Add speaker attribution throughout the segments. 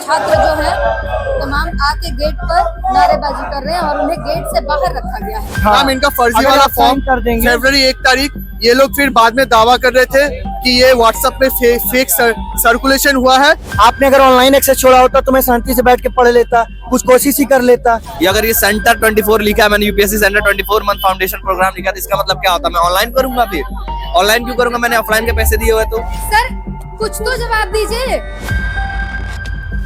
Speaker 1: छात्र जो हैं तमाम आके गेट पर नारेबाजी कर रहे हैं और उन्हें गेट से बाहर रखा गया है।
Speaker 2: मैम इनका फर्जी वाला फॉर्म
Speaker 3: कर देंगे
Speaker 2: फरवरी 1 तारीख ये लोग फिर बाद में दावा कर रहे थे कि ये व्हाट्सएप पे फेक सर्कुलेशन हुआ है।
Speaker 3: आपने अगर ऑनलाइन एक्सेस छोड़ा होता तो मैं शांति से बैठ के पढ़ लेता, कुछ कोशिश ही कर लेता।
Speaker 4: ये अगर ये सेंटर 24 लिखा है, मैंने UPSC centre 24 month foundation programme लिखा था, इसका मतलब क्या होता है? मैं ऑनलाइन करूंगा, फिर ऑनलाइन क्यों करूंगा? मैंने ऑफलाइन के पैसे दिए हुए। तो
Speaker 1: सर कुछ तो जवाब दीजिए।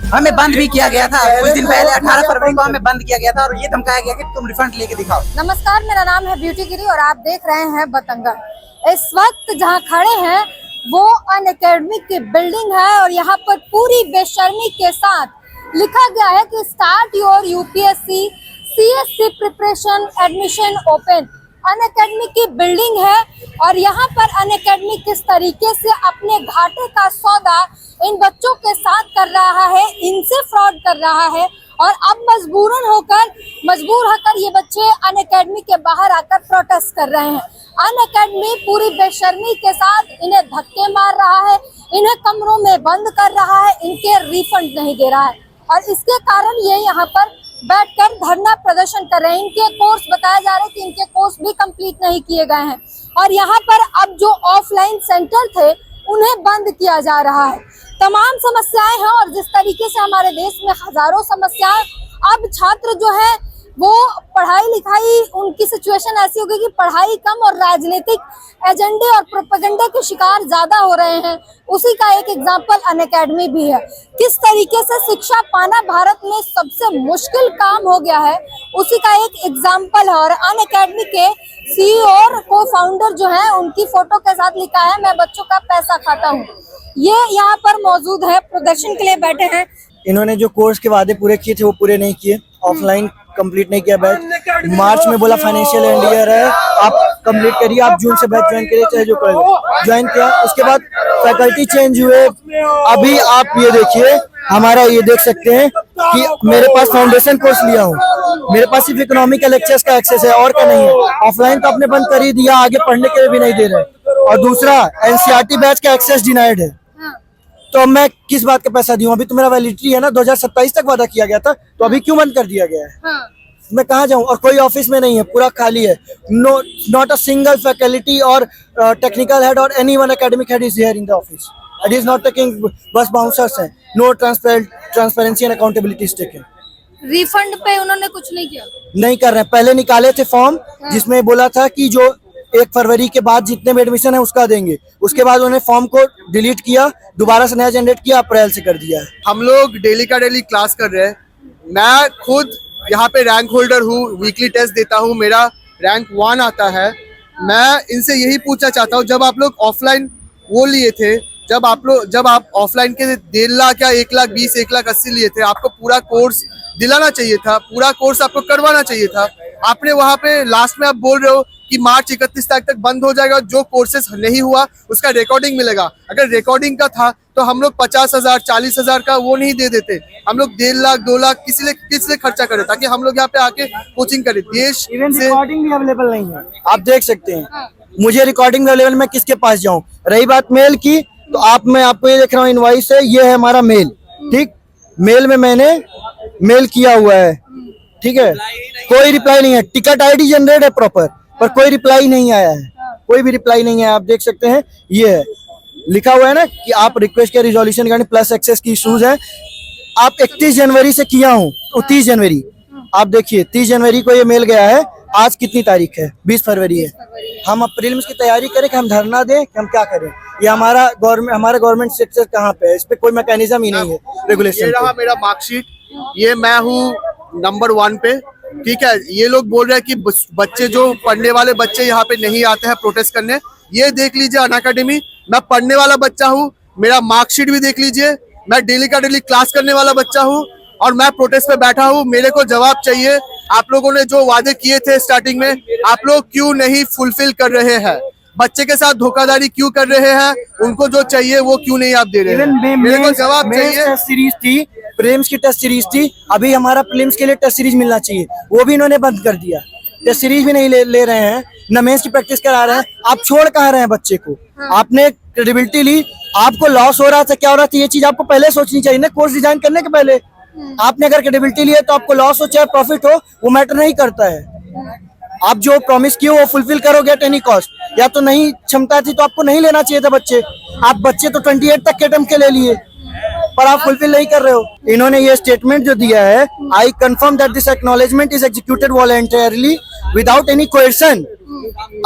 Speaker 5: हमें बंद भी किया गया था कुछ दिन पहले, 18 फरवरी को हमें बंद किया गया था और ये धमकाया गया कि तुम रिफंड लेके दिखाओ।
Speaker 1: नमस्कार, मेरा नाम है ब्यूटी गिरी और आप देख रहे हैं बतंगड़। इस वक्त जहां खड़े हैं वो अनअकैडमी की बिल्डिंग है और यहाँ पर पूरी बेशर्मी के साथ लिखा गया है कि start your UPSC CSC preparation admission open. Unacademy की बिल्डिंग है और यहाँ पर अनअकैडमी किस तरीके से अपने घाटे का सौदा इन बच्चों के साथ कर रहा है, इनसे फ्रॉड कर रहा है और अब मजबूर होकर ये बच्चे अनअकैडमी के बाहर आकर प्रोटेस्ट कर रहे हैं। अनअकैडमी पूरी बेशर्मी के साथ इन्हें धक्के मार रहा है, इन्हें कमरों में बंद कर रहा है, इनके रिफंड नहीं दे रहा है और इसके कारण ये यहाँ पर बैठकर धरना प्रदर्शन कर रहे हैं। इनके कोर्स बताया जा रहा है कि इनके कोर्स भी कंप्लीट नहीं किए गए हैं और यहाँ पर अब जो ऑफलाइन सेंटर थे उन्हें बंद किया जा रहा है। तमाम समस्याएं हैं और जिस तरीके से हमारे देश में हजारों समस्याएं, अब छात्र जो है वो पढ़ाई लिखाई, उनकी सिचुएशन ऐसी हो गई कि पढ़ाई कम और राजनीतिक एजेंडे और प्रोपेगेंडे के शिकार ज्यादा हो रहे हैं। उसी का एक एग्जाम्पल अनअकैडमी भी है। किस तरीके से शिक्षा पाना भारत में सबसे मुश्किल काम हो गया है, उसी का एक एग्जाम्पल है। और अनअकैडमी के सीईओ और को फाउंडर जो है उनकी फोटो के साथ लिखा है, मैं बच्चों का पैसा खाता हूँ। ये यहाँ पर मौजूद है, प्रदर्शन के लिए बैठे हैं।
Speaker 3: इन्होंने जो कोर्स के वादे पूरे किए थे वो पूरे नहीं किए, ऑफलाइन कंप्लीट नहीं किया बैच। मार्च में बोला फाइनेंशियल एंड ईयर है, आप कंप्लीट करिए, आप जून से बैच ज्वाइन करिए, चाहे जो करें। ज्वाइन किया, उसके बाद फैकल्टी चेंज हुए। अभी आप ये देखिए, हमारा ये देख सकते हैं कि मेरे पास फाउंडेशन कोर्स लिया हूँ, मेरे पास सिर्फ इकोनॉमिक लेक्चर्स का एक्सेस है और का नहीं है। ऑफलाइन तो आपने बंद कर ही दिया, आगे पढ़ने के लिए भी नहीं दे रहे। और दूसरा एनसीईआरटी बैच का एक्सेस डिनाइड है, तो अब मैं किस बात का पैसा दूं? अभी तो मेरा वैलिडिटी है ना, 2027 तक वादा किया गया था, तो अभी क्यों बंद कर दिया गया है? मैं कहाँ जाऊं? और कोई ऑफिस में नहीं है, पूरा खाली है। नॉट अ सिंगल फैकल्टी और टेक्निकल हेड और anyone academic head is here in the office. It is not taking, बस बाउंसर्स हैं। No transparency and accountability is taken.
Speaker 1: Refund पे उन्होंने कुछ नहीं किया,
Speaker 3: नहीं कर रहे हैं। पहले निकाले थे फॉर्म जिसमें बोला था कि जो 1 फरवरी के बाद जितने में एडमिशन है उसका देंगे, उसके बाद उन्होंने फॉर्म को डिलीट किया, दोबारा से नया जनरेट किया, अप्रैल से कर दिया है।
Speaker 2: हम लोग डेली का डेली क्लास कर रहे हैं। मैं खुद यहाँ पे रैंक होल्डर हूँ, वीकली टेस्ट देता हूँ, मेरा रैंक 1 आता है। मैं इनसे यही पूछना चाहता हूँ, जब आप लोग ऑफलाइन वो लिए थे, जब आप ऑफलाइन के 1.5 लाख या 1,20,000 1,80,000 लिए थे, आपको पूरा कोर्स दिलाना चाहिए था, पूरा कोर्स आपको करवाना चाहिए था। आपने वहाँ पे लास्ट में आप बोल रहे हो कि मार्च 31 तारीख तक बंद हो जाएगा, जो कोर्सेज नहीं हुआ उसका रिकॉर्डिंग मिलेगा। अगर रिकॉर्डिंग का था तो हम लोग 50,000 40,000 का वो नहीं दे देते, हम लोग 1.5 लाख 2 लाख किस लिए खर्चा करें, ताकि हम लोग यहाँ पे आके कोचिंग करें। देश
Speaker 3: इवन रिकॉर्डिंग भी अवेलेबल नहीं है, आप देख सकते हैं। मुझे रिकॉर्डिंग अवेलेबल, मैं किसके पास जाऊँ? रही बात मेल की, तो मैं आपको ये देख रहा हूँ, इनवॉइस है, ये है हमारा मेल, ठीक। मेल में मैंने मेल किया हुआ है, ठीक है, कोई रिप्लाई नहीं है। टिकट आईडी जनरेट है प्रॉपर, पर कोई रिप्लाई नहीं आया है, कोई भी रिप्लाई नहीं है। आप देख सकते हैं, ये है लिखा हुआ है ना कि आप रिक्वेस्ट के रिजोल्यूशन करने प्लस एक्सेस की इशूज है। आप 31 जनवरी से किया हूँ, तो 30 जनवरी आप देखिए, 30 जनवरी को ये मेल गया है। आज कितनी तारीख है? 20 फरवरी है। हम अब प्रीलिम्स की तैयारी करें कि हम धरना दें कि हम क्या करें? ये हमारा गवर्नमेंट सेक्टर कहाँ पे है? इस पे कोई मैकेनिज्म ही नहीं है रेगुलेशन।
Speaker 2: ये रहा मेरा मार्कशीट, ये मैं हूँ नंबर 1 पे, ठीक है। ये लोग बोल रहे हैं कि बच्चे जो पढ़ने वाले बच्चे यहाँ पे नहीं आते हैं प्रोटेस्ट करने। ये देख लीजिए अनअकैडमी, मैं पढ़ने वाला बच्चा हूँ, मेरा मार्कशीट भी देख लीजिए। मैं डेली का डेली क्लास करने वाला बच्चा हूँ और मैं प्रोटेस्ट पे बैठा हूँ। मेरे को जवाब चाहिए। आप लोगों ने जो वादे किए थे स्टार्टिंग में, आप लोग क्यों नहीं फुलफिल कर रहे हैं? बच्चे के साथ धोखाधड़ी क्यों कर रहे हैं? उनको जो चाहिए वो क्यों नहीं आप दे रहे हैं? मेरे को जवाब चाहिए।
Speaker 3: टेस्ट सीरीज थी, प्रीलिम्स की टेस्ट सीरीज थी, अभी हमारा प्रीलिम्स के लिए टेस्ट सीरीज मिलना चाहिए, वो भी इन्होंने बंद कर दिया। टेस्ट सीरीज भी नहीं ले रहे हैं, न मेंस की प्रैक्टिस करा रहे हैं। आप छोड़ कहाँ रहे हैं बच्चे को? आपने क्रेडिबिलिटी ली, आपको लॉस हो रहा था, क्या हो रहा था, ये चीज आपको पहले सोचनी चाहिए ना, कोर्स डिजाइन करने के पहले। आपने अगर क्रेडिबिलिटी ली है तो आपको लॉस हो चाहे प्रॉफिट हो, वो मैटर नहीं करता है। आप जो प्रॉमिस किए वो फुलफिल करोगे एट एनी कॉस्ट। या तो नहीं क्षमता थी तो आपको नहीं लेना चाहिए था बच्चे। आप बच्चे तो 28 तक के अटेम्प्ट के ले लिए, पर आप फुलफिल नहीं कर रहे हो। इन्होंने ये स्टेटमेंट जो दिया है, I confirm that this acknowledgement is executed voluntarily without any coercion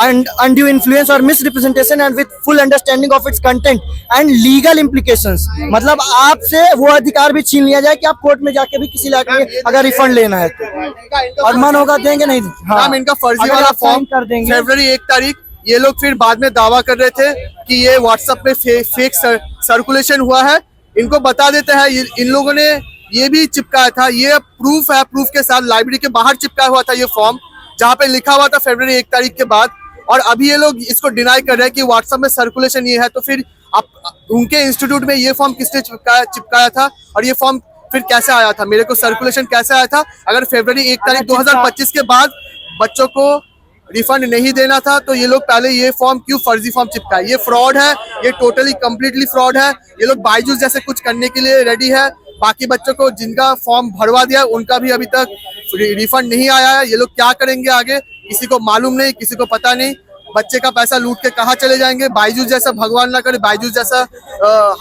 Speaker 3: and undue influence or misrepresentation and with full understanding of its content and legal implications। मतलब आपसे वो अधिकार भी छीन लिया जाए कि आप कोर्ट में जाके भी किसी लायक में अगर रिफंड लेना है तो, और मन होगा देंगे नहीं। हाँ,
Speaker 2: मैम इनका फर्जी
Speaker 3: अगर
Speaker 2: वाला
Speaker 3: आप
Speaker 2: फॉर्म
Speaker 3: sign कर देंगे।
Speaker 2: फरवरी 1 तारीख ये लोग फिर बाद में दावा कर रहे थे कि ये व्हाट्सएप पे फेक सर्कुलेशन हुआ है। इनको बता देते हैं, इन लोगों ने ये भी चिपकाया था, ये प्रूफ है, प्रूफ के साथ लाइब्रेरी के बाहर चिपकाया हुआ था ये फॉर्म, जहाँ पे लिखा हुआ था फरवरी 1 तारीख के बाद। और अभी ये लोग इसको डिनाई कर रहे हैं कि व्हाट्सएप में सर्कुलेशन ये है। तो फिर आप उनके इंस्टीट्यूट में ये फॉर्म किसने चिपकाया था और ये फॉर्म फिर कैसे आया था, मेरे को सर्कुलेशन कैसे आया था? अगर फरवरी 1 तारीख 2025 के बाद बच्चों को रिफंड नहीं देना था तो ये लोग पहले ये फॉर्म क्यों फर्जी फॉर्म चिपकाए? ये फ्रॉड है, ये टोटली कम्प्लीटली फ्रॉड है। ये लोग बायजूस जैसे कुछ करने के लिए रेडी है। बाकी बच्चों को जिनका फॉर्म भरवा दिया उनका भी अभी तक रिफंड नहीं आया है। ये लोग क्या करेंगे आगे किसी को मालूम नहीं, किसी को पता नहीं। बच्चे का पैसा लूट के कहाँ चले जाएंगे? बायजूस जैसा, भगवान ना करे बायजूस जैसा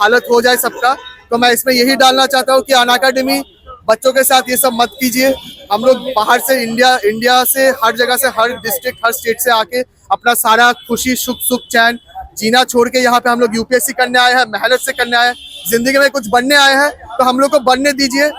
Speaker 2: हालत हो जाए सबका। तो मैं इसमें यही डालना चाहता हूँ कि अनअकैडमी बच्चों के साथ ये सब मत कीजिए। हम लोग बाहर से इंडिया से हर जगह से, हर डिस्ट्रिक्ट, हर स्टेट से आके अपना सारा खुशी सुख चैन जीना छोड़ के यहाँ पे हम लोग यूपीएससी करने आए हैं, मेहनत से करने आए हैं, जिंदगी में कुछ बनने आए हैं। तो हम लोग को बनने दीजिए,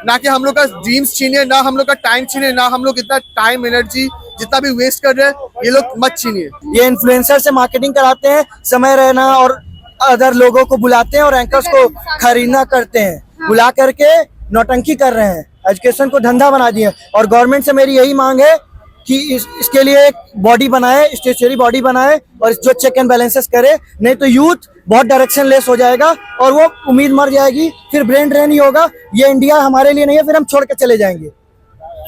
Speaker 2: ना कि हम लोग का ड्रीम्स छीनिए, ना हम लोग का टाइम छीनिए, ना हम लोग इतना टाइम एनर्जी जितना भी वेस्ट कर रहे हैं ये लोग मत छीनिए।
Speaker 3: ये इन्फ्लुएंसर से मार्केटिंग कराते हैं, समय रहना और अदर लोगों को बुलाते हैं और एंकर्स को खरीदना करते हैं, बुला करके नौटंकी कर रहे हैं, एजुकेशन को धंधा बना दिए। और गवर्नमेंट से मेरी यही मांग है कि इसके लिए एक बॉडी बनाए, स्टेचुरी बॉडी बनाए और जो चेक एंड बैलेंसेस करे। नहीं तो यूथ बहुत डायरेक्शन लेस हो जाएगा और वो उम्मीद मर जाएगी, फिर ब्रेन ड्रेन ही होगा। ये इंडिया हमारे लिए नहीं है, फिर हम छोड़ के चले जाएंगे,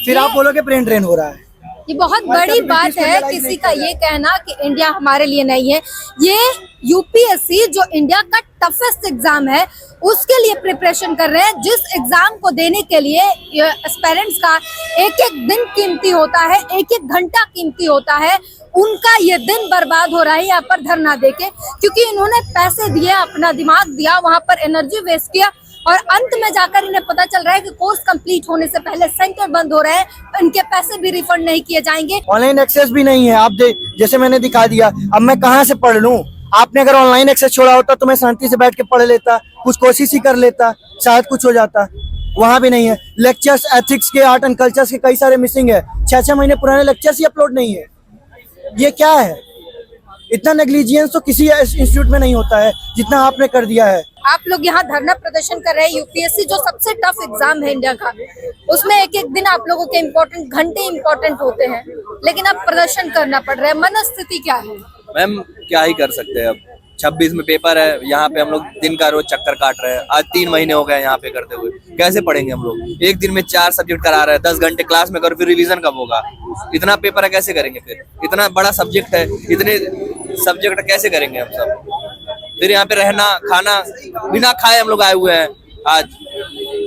Speaker 3: फिर आप बोलोगे ब्रेन ड्रेन हो रहा है।
Speaker 1: ये बहुत बड़ी बात है किसी का ये कहना कि इंडिया हमारे लिए नहीं है। ये यूपीएससी जो इंडिया का टफेस्ट एग्जाम है उसके लिए प्रिपरेशन कर रहे हैं, जिस एग्जाम को देने के लिए एस्पिरेंट्स का एक एक दिन कीमती होता है, एक एक घंटा कीमती होता है। उनका ये दिन बर्बाद हो रहा है यहाँ पर धरना देके, क्योंकि इन्होंने पैसे दिए, अपना दिमाग दिया, वहां पर एनर्जी वेस्ट किया और अंत में जाकर इन्हें पता चल रहा है कि कोर्स कंप्लीट होने से पहले सेंटर बंद हो रहे हैं, इनके पैसे भी रिफंड नहीं किए जाएंगे।
Speaker 3: ऑनलाइन एक्सेस भी नहीं है, आप जैसे मैंने दिखा दिया, अब मैं कहाँ से पढ़ लूँ? आपने अगर ऑनलाइन एक्सेस छोड़ा होता तो मैं शांति से बैठ के पढ़ लेता, कुछ कोशिश ही कर लेता, शायद कुछ हो जाता। वहाँ भी नहीं है। लेक्चर्स एथिक्स के, आर्ट एंड कल्चर्स के कई सारे मिसिंग है। 6-6 महीने पुराने लेक्चर्स ही अपलोड नहीं है। ये क्या है? इतना नेग्लिजियंस तो किसी इंस्टीट्यूट में नहीं होता है जितना आपने कर दिया है।
Speaker 1: आप लोग यहाँ धरना प्रदर्शन कर रहे हैं, यूपीएससी जो सबसे टफ एग्जाम है इंडिया का, उसमें एक एक दिन आप लोगों के इम्पोर्टेंट घंटे इम्पोर्टेंट होते हैं, लेकिन अब प्रदर्शन करना पड़ रहा है। मनस्थिति क्या है?
Speaker 4: मैम क्या ही कर सकते हैं, अब 26 में पेपर है, यहाँ पे हम लोग दिन का रोज चक्कर काट रहे हैं। आज 3 महीने हो गए यहाँ पे करते हुए, कैसे पढ़ेंगे हम लोग? एक दिन में 4 सब्जेक्ट करा रहे हैं, 10 घंटे क्लास में करो, फिर रिवीजन कब होगा? इतना पेपर है, कैसे करेंगे? फिर इतना बड़ा सब्जेक्ट है, इतने सब्जेक्ट कैसे करेंगे हम सब? फिर यहाँ पे रहना खाना बिना खाए हम लोग आए हुए हैं आज,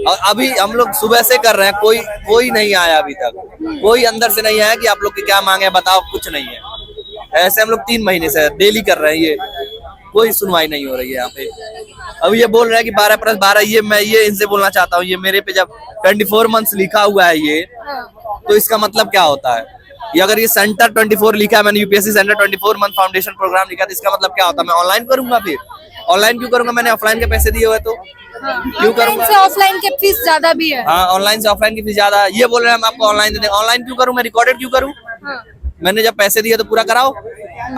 Speaker 4: और अभी हम लोग सुबह से कर रहे हैं, कोई नहीं आया अभी तक, कोई अंदर से नहीं आया कि आप लोग की क्या मांगे बताओ, कुछ नहीं है। ऐसे हम लोग 3 महीने से डेली कर रहे हैं, ये कोई सुनवाई नहीं हो रही है यहाँ पे। अब ये बोल रहे हैं कि 12+12, मैं ये इनसे बोलना चाहता हूँ, ये मेरे पे जब 24 मंथ्स लिखा हुआ है ये, तो इसका मतलब क्या होता है? ये अगर ये सेंटर 24 लिखा है, मैंने UPSC centre 24 month foundation programme लिखा, तो इसका मतलब क्या होता है? मैं ऑनलाइन करूंगा? फिर ऑनलाइन क्यों करूंगा? मैंने ऑफलाइन के पैसे दिए हुए, तो क्यों करूंगा?
Speaker 1: से ऑफलाइन के फीस ज्यादा भी है।
Speaker 4: हाँ, ऑनलाइन से ऑफलाइन की फीस ज्यादा। ये बोल रहे हैं हम आपको ऑनलाइन दे दें, ऑनलाइन क्यों करूँ? मैं रिकॉर्डेड क्यों करूँ? मैंने जब पैसे दिए तो पूरा कराओ।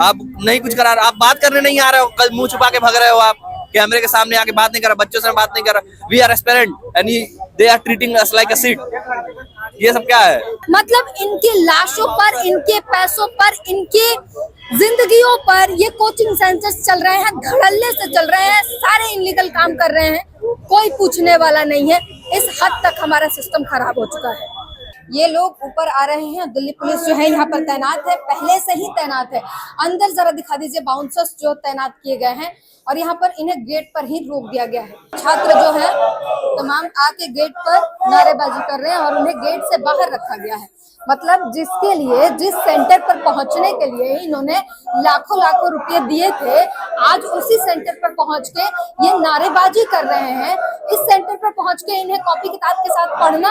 Speaker 4: आप नहीं कुछ करा रहे, आप बात करने नहीं आ रहे हो, कल मुंह छुपा के भाग रहे हो, आप कैमरे के सामने आके बात नहीं कर रहा, बच्चों से बात नहीं कर रहा। We are aspirant and they are treating us like a seat. ये सब क्या है?
Speaker 1: मतलब इनकी लाशों पर, इनके पैसों पर, इनकी जिंदगियों पर ये कोचिंग सेंटर्स चल रहे हैं, धड़ल्ले से चल रहे हैं, सारे इनलीगल काम कर रहे हैं, कोई पूछने वाला नहीं है। इस हद तक हमारा सिस्टम खराब हो चुका है। ये लोग ऊपर आ रहे हैं। दिल्ली पुलिस जो है यहाँ पर तैनात है, पहले से ही तैनात है। अंदर जरा दिखा दीजिए बाउंसर्स जो तैनात किए गए हैं और यहाँ पर इन्हें गेट पर ही रोक दिया गया है। छात्र जो है तमाम आके गेट पर नारेबाजी कर रहे हैं और उन्हें गेट से बाहर रखा गया है। मतलब जिसके लिए, जिस सेंटर पर पहुंचने के लिए इन्होंने लाखों लाखों रुपए दिए थे, आज उसी सेंटर पर पहुंच के ये नारेबाजी कर रहे हैं। इस सेंटर पर पहुंच के इन्हें कॉपी किताब के साथ पढ़ना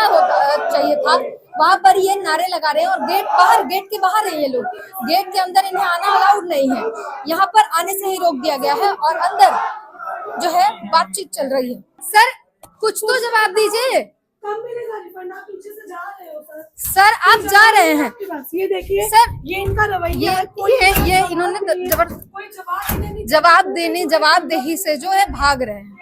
Speaker 1: चाहिए था, वहां पर ये नारे लगा रहे हैं और गेट के बाहर है ये लोग। गेट के अंदर इन्हें आना अलाउड नहीं है, यहाँ पर आने से ही रोक दिया गया है और अंदर जो है बातचीत चल रही है। सर कुछ तो जवाब दीजिए। सर आप जा रहे हैं,
Speaker 6: ये देखिए
Speaker 1: सर
Speaker 6: ये इनका रवैया है।
Speaker 1: ये इन्होंने जवाबदेही से जो है भाग रहे हैं।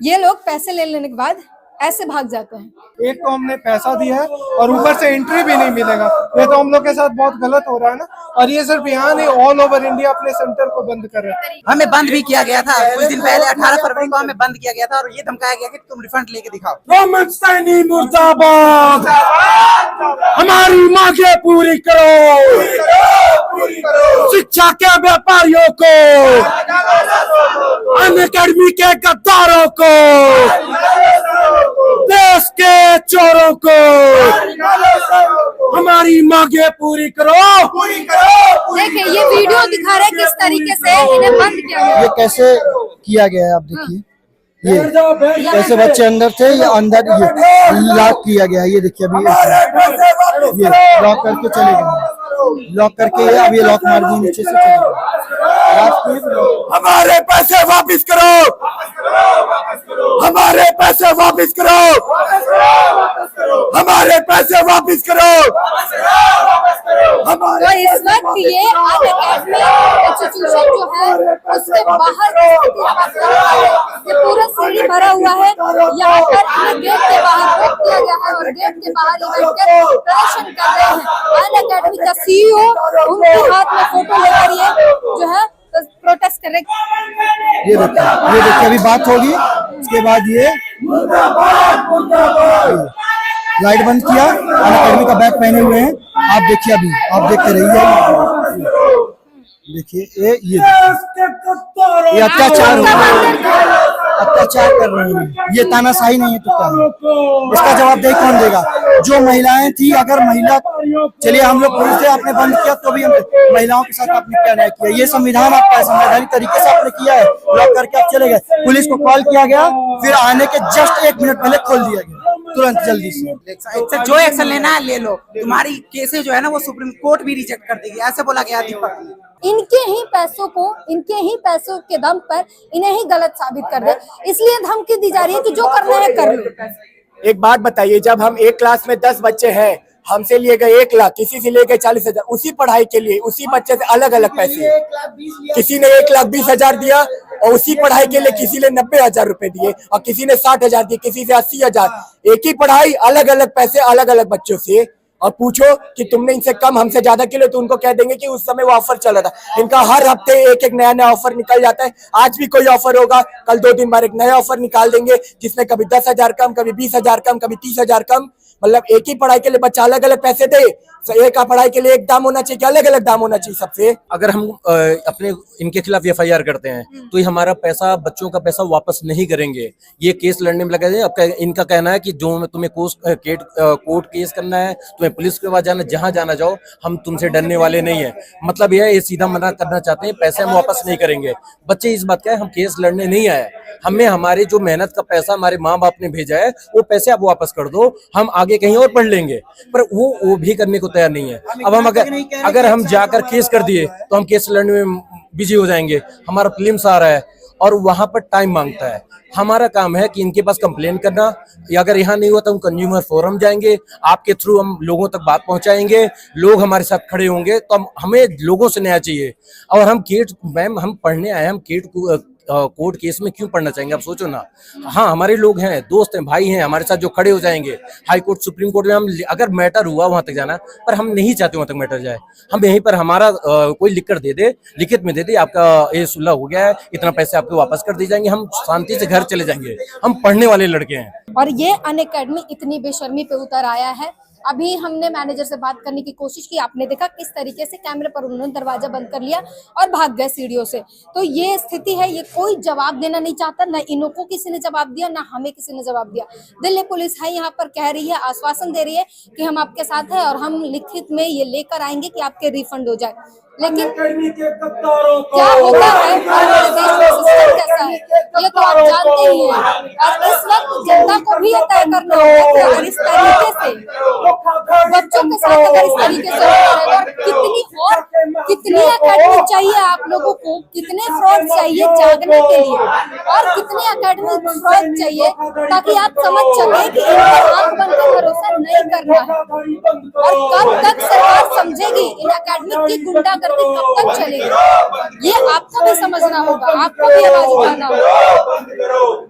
Speaker 1: ये लोग पैसे ले लेने के बाद ऐसे भाग जाते हैं।
Speaker 7: एक तो हमने पैसा दिया है और ऊपर से एंट्री भी नहीं मिलेगा, ये तो हम लोग के साथ बहुत गलत हो रहा है ना। और ये सिर्फ यहाँ नहीं, ऑल ओवर इंडिया अपने सेंटर को बंद कर रहे हैं।
Speaker 5: हमें बंद भी किया गया था कुछ दिन पहले, 18 फरवरी को हमें बंद किया गया था और ये धमकाया गया कि तुम रिफंड लेके दिखाओ।
Speaker 7: मुर्दाबाद, हमारी मांगे पूरी करो, शिक्षा के व्यापारियों को, अनअकैडमी के गद्दारों को, देश के चोरों को, हमारी मांगे पूरी करो, पूरी करो।
Speaker 1: देखिए ये वीडियो दिखा रहे हैं किस तरीके से इन्हें बंद किया गया।
Speaker 3: ये कैसे किया गया है आप देखिए, ये कैसे बच्चे अंदर थे, ये अंदर ये लॉक किया गया है। ये देखिए अभी ये लॉक करके चले गए, लॉक करके ये अब ये लॉक मार दिए, नीचे से चले गए।
Speaker 7: हमारे पैसे वापस करो, हमारे पैसे वापस करो, हमारे पैसे वापस करो।
Speaker 1: और इस वक्त ये अनअकैडमी इंस्टीट्यूशन जो है उसके बाहर ये पूरा सीढ़ी भरा हुआ है। यहाँ पर इन्हें गेट के बाहर रोक दिया गया है और गेट के बाहर इन्हें प्रदर्शन कर रहे हैं। अनअकैडमी का CEO उनके हाथ में फोटो लेकर ये जो है प्रोटेस्ट कर रहे।
Speaker 3: ये देखिए अभी बात होगी, उसके बाद ये लाइट बंद किया, अनअकैडमी का बैग पहने हुए हैं। आप देखिए अभी, आप देखते रहिए, देखिए ये अत्याचार कर रहे हैं, ये तानाशाही नहीं है तो क्या है? इसका जवाब दे कौन देगा? जो महिलाएं थी, अगर महिला, चलिए हम लोग पुलिस से आपने बंद किया तो भी हम महिलाओं के साथ आपने क्या न्याय किया? ये संविधान आपका है, संवैधानिक तरीके से आपने किया है, लॉक करके आप चले गए। पुलिस को कॉल किया गया, फिर आने के जस्ट 1 मिनट पहले खोल दिया गया तुरंत जल्दी से।
Speaker 5: जो एक्शन लेना है ले लो, तुम्हारी केसेस जो है ना वो सुप्रीम कोर्ट भी रिजेक्ट कर देगी, ऐसे बोला गया दीपक।
Speaker 1: इनके ही पैसों को, इनके ही पैसों के दम पर इन्हें ही गलत साबित कर दे, इसलिए धमकी दी जा रही है कि जो करना है कर लो।
Speaker 8: एक बात बताइए, जब हम एक क्लास में 10 बच्चे हैं, हमसे लिए गए 1 लाख, किसी से लिए गए 40,000, उसी पढ़ाई के लिए उसी बच्चे से अलग अलग पैसे, किसी ने 1,20,000 दिया और उसी पढ़ाई के लिए किसी ने 90,000 रुपए दिए और किसी ने 60,000 दिए, किसी से 80,000। एक ही पढ़ाई, अलग अलग पैसे, अलग अलग बच्चों से। और पूछो कि तुमने इनसे कम हमसे ज्यादा के लिए, तो उनको कह देंगे कि उस समय वो ऑफर चला था। इनका हर हफ्ते एक नया नया ऑफर निकल जाता है। आज भी कोई ऑफर होगा, कल 2 दिन बाद एक नया ऑफर निकाल देंगे, जिसमें कभी 10,000 कम, कभी 20,000 कम, कभी 30,000 कम। मतलब एक ही पढ़ाई के लिए बच्चा अलग अलग पैसे दे, एक पढ़ाई के लिए एक दाम होना चाहिए कि अलग अलग दाम होना चाहिए सबसे?
Speaker 9: अगर हम अपने इनके खिलाफ FIR करते हैं तो ये हमारा पैसा, बच्चों का पैसा वापस नहीं करेंगे। ये केस लड़ने में लगे। अब इनका कहना है कि जो तुम्हें कोर्ट केस करना है, तुम्हें पुलिस के पास जाना, जहां जाना जाओ, हम तुमसे डरने वाले नहीं है। मतलब ये सीधा मना करना चाहते हैं, पैसे हम वापस नहीं करेंगे। बच्चे इस बात का है, हम केस लड़ने नहीं आए, हमें हमारे जो मेहनत का पैसा हमारे माँ बाप ने भेजा है वो पैसे आप वापस कर दो, हम आगे कहीं और पढ़ लेंगे। पर वो भी करने को तैयार नहीं है। अब हम अगर हम जाकर केस कर दिए तो हम केस लड़ने में बिजी हो जाएंगे। हमारा प्रीलिम्स आ रहा है और वहां पर टाइम मांगता है। हमारा काम है कि इनके पास कंप्लेन करना, या अगर यहाँ नहीं हुआ तो हम कंज्यूमर फोरम जाएंगे, आपके थ्रू हम लोगों तक बात पहुंचाएंगे, लोग हमारे साथ खड़े होंगे। तो हमें लोगों से न्याय चाहिए। और हम मैम हम पढ़ने आए, हम कोर्ट केस में क्यों पढ़ना चाहेंगे? आप सोचो ना। हाँ, हमारे लोग हैं, दोस्त हैं, भाई हैं हमारे साथ जो खड़े हो जाएंगे। हाई कोर्ट, सुप्रीम कोर्ट में हम अगर मैटर हुआ वहां तक जाना, पर हम नहीं चाहते वहां तक मैटर जाए। हम यहीं पर हमारा कोई लिखकर दे दे, लिखित में दे दे, आपका ये सुलह हो गया है, इतना पैसे आपको वापस कर दिए जाएंगे, हम शांति से घर चले जाएंगे। हम पढ़ने वाले लड़के हैं।
Speaker 1: और ये अनअकैडमी इतनी बेशर्मी पे उतर आया है अभी हमने मैनेजर से बात करने की कोशिश की, आपने देखा किस तरीके से कैमरे पर उन्होंने दरवाजा बंद कर लिया और भाग गए सीढ़ियों से। तो ये स्थिति है, ये कोई जवाब देना नहीं चाहता, न इनको किसी ने जवाब दिया, ना हमें किसी ने जवाब दिया। दिल्ली पुलिस है यहाँ पर, कह रही है, आश्वासन दे रही है कि हम आपके साथ हैं और हम लिखित में ये लेकर आएंगे कि आपके रिफंड हो जाए। लेकिन क्या होता है हमारे देश में, सिस्टम कैसा है, ये तो आप जानते ही हैं। और इस वक्त जनता को भी ये तय करना होगा कि अगर इस तरीके से बच्चों के साथ अगर इस तरीके से और कितनी एकेडमी चाहिए आप लोगों को, कितने फ्रॉड चाहिए जागने के लिए, और कितने एकेडमी फ्रॉड चाहिए ताकि आप समझ सके कि इन पर आंख बंद कर भरोसा नहीं करना है। और कब तक सरकार समझेगी, इन एकेडमी की गुंडागर्दी कब तक चलेगी, ये आपको भी समझना होगा, आपको भी आवाज उठाना होगा।